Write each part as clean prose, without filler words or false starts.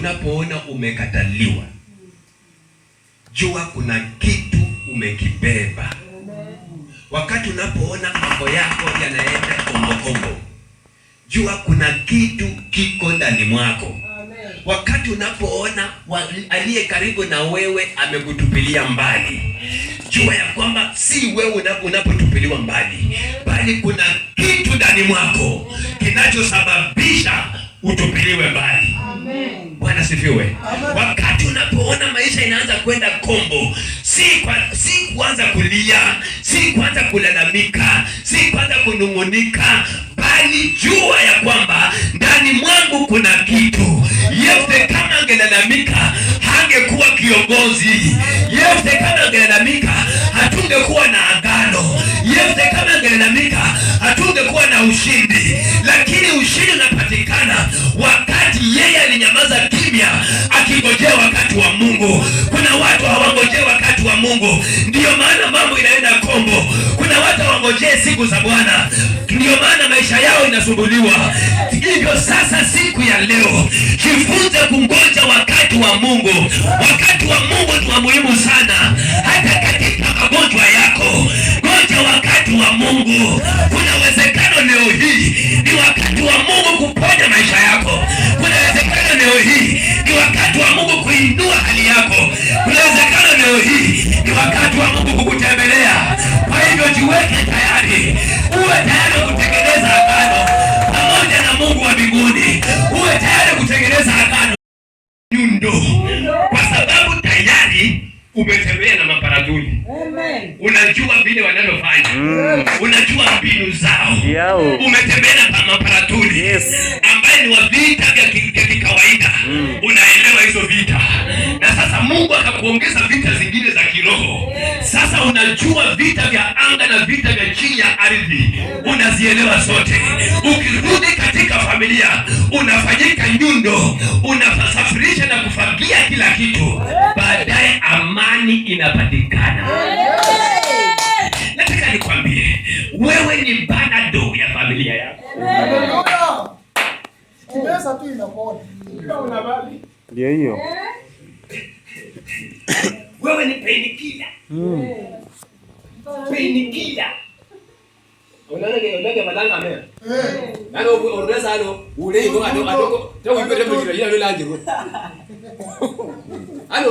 unapoona umekataliwa, jua kuna kitu umekibeba. Wakati unapoona mambo yako yanaenda kombo, jua kuna kitu kiko ndani mwako. Wakati unapoona aliye karibu na wewe amekutupilia mbali, jua ya kwamba si wewe unapotupiliwa mbali, bali kuna kitu ndani mwako kinachosababisha utupiliwe mbali. Amen. Bwana sifiwe. Wakati unapoona maisha inaanza kwenda kombo, si kuanza kulia, si kuanza kulalamika, si kuanza kunungunika, bali jua ya kwamba ndani mwangu kuna kitu. Yesu kama angelalamika hangekuwa kiongozi. Yesu kama angelalamika hatungekuwa na agano. Yesu kama angelalamika hatungekuwa na ushindi. Lakini ushindi unapatikana wakati yeye alinyamaza kimya akingojea wakati wa Mungu. Kuna watu hawangojea wakati wa Mungu, ndio maana mambo inaenda kombo. Kuna watu hawangojea siku za Bwana, ndio maana maisha yao inasumbuliwa. Hivyo sasa, siku ya leo jifunze kungoja wakati wa Mungu. Wakati wa Mungu ni wa muhimu sana, hata katika magonjwa yako. Ngoja wakati wa Mungu. Kuna uwezekano leo hii ni wakati wa Mungu kuponya maisha yako. Kuna uwezekano leo hii ni wakati wa Mungu kuinua hali yako. Kuna uwezekano leo hii ni wakati wa Mungu kukutembelea. Kwa hivyo jiweke tayari, uwe tayari kutekeleza agano pamoja na Mungu wa mbinguni. Uwe tayari kutekeleza agano nyundo, kwa sababu tayari umetembea na maparaduni. Amen. Unajua vile wanavyofanya. Unajua mbinu zao. Umetembea na maparaduni. Yes. Ambaye ni wa vita vya kikawaida. Unaelewa hizo vita. Na sasa Mungu akakuongeza vita zingine za kiroho. Sasa unajua vita vya anga na vita vya chini ya ardhi. Unazielewa zote. Ukirudi katika familia, unafanyika nyundo, unasafirisha na kufagia kila kitu. Baadaye amani inapatikana. Nataka nikwambie, wewe ni panado ya familia yako. Ndio hiyo. Wewe ni painkiller. Painkiller. Unaona madanga ame. Nalo unaweza ule ngo adoko. Tawo ibere mujira ila lo lanjiro.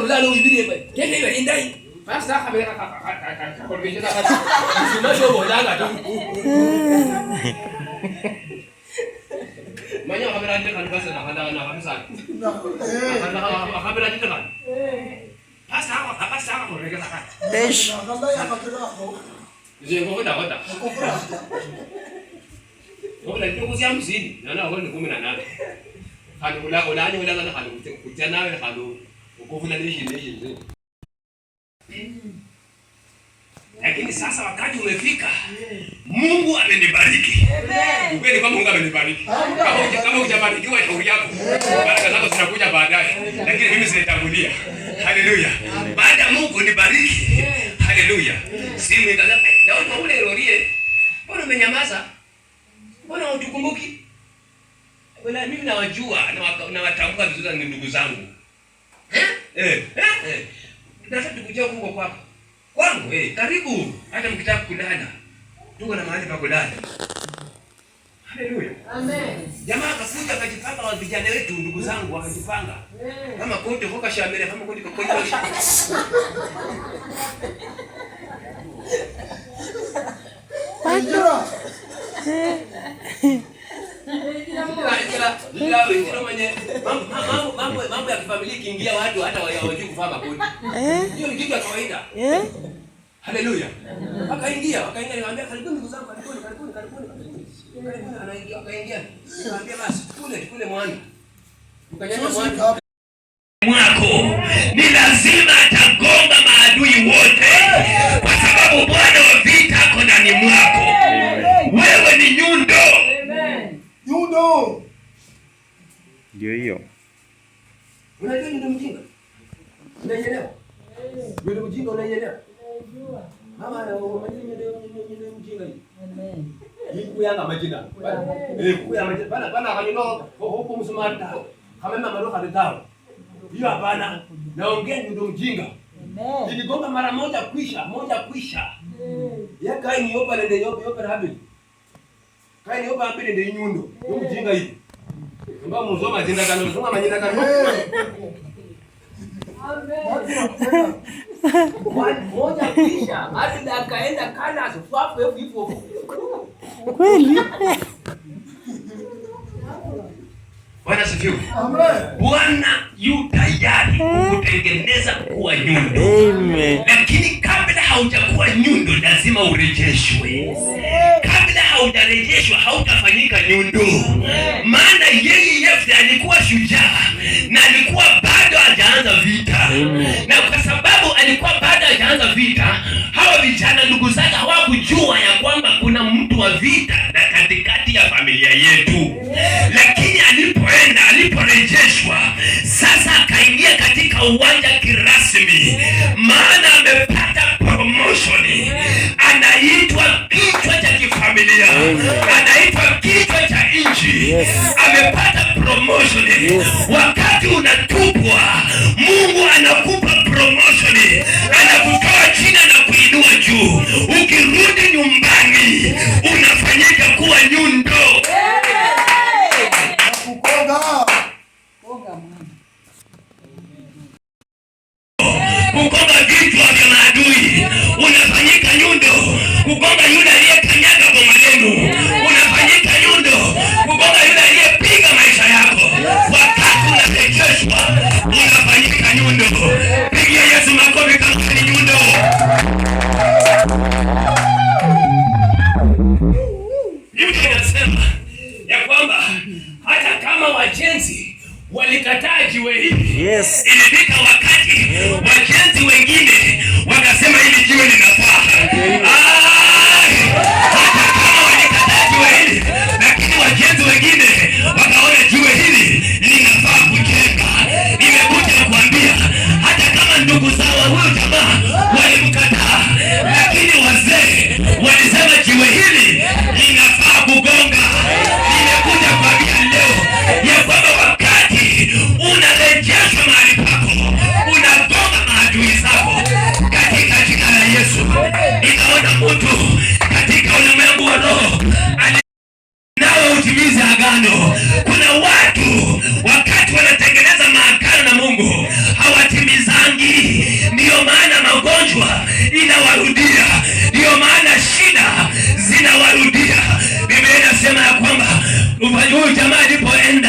Lalo ibire kende iba indai. Basta kabela ka kolbeje ka. Sima shobo langa tu. Manya kamera ndio kan basta na kamisa. Kamera ndio kan. Basta ko rega ka. Desh. Je ngo kwenda. Ngoba ndio kuziamzini. Nana wale 18. Hali ulanye ulanga hali kutana nawe hali ukuvuna ndio. Lakini sasa wakati umefika, Mungu amenibariki. Ukweli kama Mungu amenibariki. Kama hujabarikiwa shauri yako. Baraka zako zinakuja baadaye. Lakini mimi sitatangulia. Haleluya. Baada ya Mungu nibariki. Haleluya. Simu ndio ndio ule rorie. Mbona umenyamaza? Mbona hutukumbuki? Wala mimi nawajua na watambua vizuri ni ndugu zangu. Nataka tukuje huko kwako. Kwangu karibu, hata mkitaka kulala. Tuko na mahali pa kulala. Haleluya. Amen. Jamaa akakuja akajipanga, wa vijana wetu ndugu zangu wakajipanga. Kama kote hoka shamere, kama kote kote. Ajira. Mambo ya kifamilia kiingia watu hata hawajui kuvaa makoti. Hiyo ni kitu ya kawaida. Haleluya. Wakaingia nikamwambia karibuni ndugu zangu, karibuni. Anaingia akaingia. Nikamwambia basi tukule mwani. Tukanyanya mwani. Mwako ni lazima atagonga maadui wote, kwa sababu Bwana wa vita ako ndani mwako. Wewe ni nyundo. Amen. Nyundo. Ndio hiyo. Unajua nyundo mjinga? Unaelewa? Nyundo mjinga unaelewa? Mama nyundo mjinga hii. Amen. Kuyanga majina. Kuyanga majina. Bana kanino huko msumata. Kama mama roho halitao. Hiyo hapana. Naongea ndio mjinga. Niligonga mara moja kwisha. Ya kai ni yopa nende yopa habi. Kai ni yopa habi nende nyundo. Ndio mjinga hivi. Ngomba muzoma zinda kanu zunga manyina kanu. Amen. Moja kwisha. Hadi akaenda kana swafu hivyo. Kweli? Bwana sifiwe. Amen. Bwana yu tayari kukutengeneza kuwa nyundo. Amen. Lakini kabla haujakuwa nyundo lazima urejeshwe. Kabla haujarejeshwa hautafanyika nyundo. Maana yeye Yefta alikuwa shujaa na alikuwa bado hajaanza vita. Na kwa sababu alikuwa bado hajaanza vita, hawa vijana ndugu zake hawakujua ya kwamba kuna mtu wa vita na katikati ya familia yetu. Lakini aliporejeshwa sasa akaingia katika uwanja kirasmi, maana amepata promotion. Anaitwa kichwa cha kifamilia, anaitwa kichwa cha nchi. Amepata promotion. Wakati unatupwa, Mungu anakupa promotion, anakutoa chini na kuinua juu. Ukirudi nyumbani unafanyika kuwa nyundo. Kukonga vichwa vya maadui unafanyika nyundo. Kukonga yule aliyekanyaga kwa maneno unafanyika nyundo. Kukonga yule aliyepiga maisha yako, wakati unarejeshwa unafanyika nyundo. Pigia Yesu makofi kama ni nyundo. Biblia inasema ya kwamba hata kama wajenzi walikataa jiwe hili, ilifika wakati wajenzi wengine wakasema hili jiwe linafaa. Hata kama walikataa jiwe hili, lakini wajenzi wengine wakaona jiwe hili linafaa kujenga. Nimekuja kuambia hata kama ndugu zao huyo jamaa walimkataa, lakini wazee walisema jiwe hili linafaa kugonga. Nimekuja kuambia leo ya kwamba unarejeshwa mahali pako, unagonga maadui zako katika jina la Yesu. Ninaona mtu katika ulimwengu wa roho nao utimize agano. Kuna watu wakati wanatengeneza maagano na Mungu hawatimizangi, ndiyo maana magonjwa inawarudia, ndiyo maana shida zinawarudia. Biblia inasema ya kwamba huyu jamaa alipoenda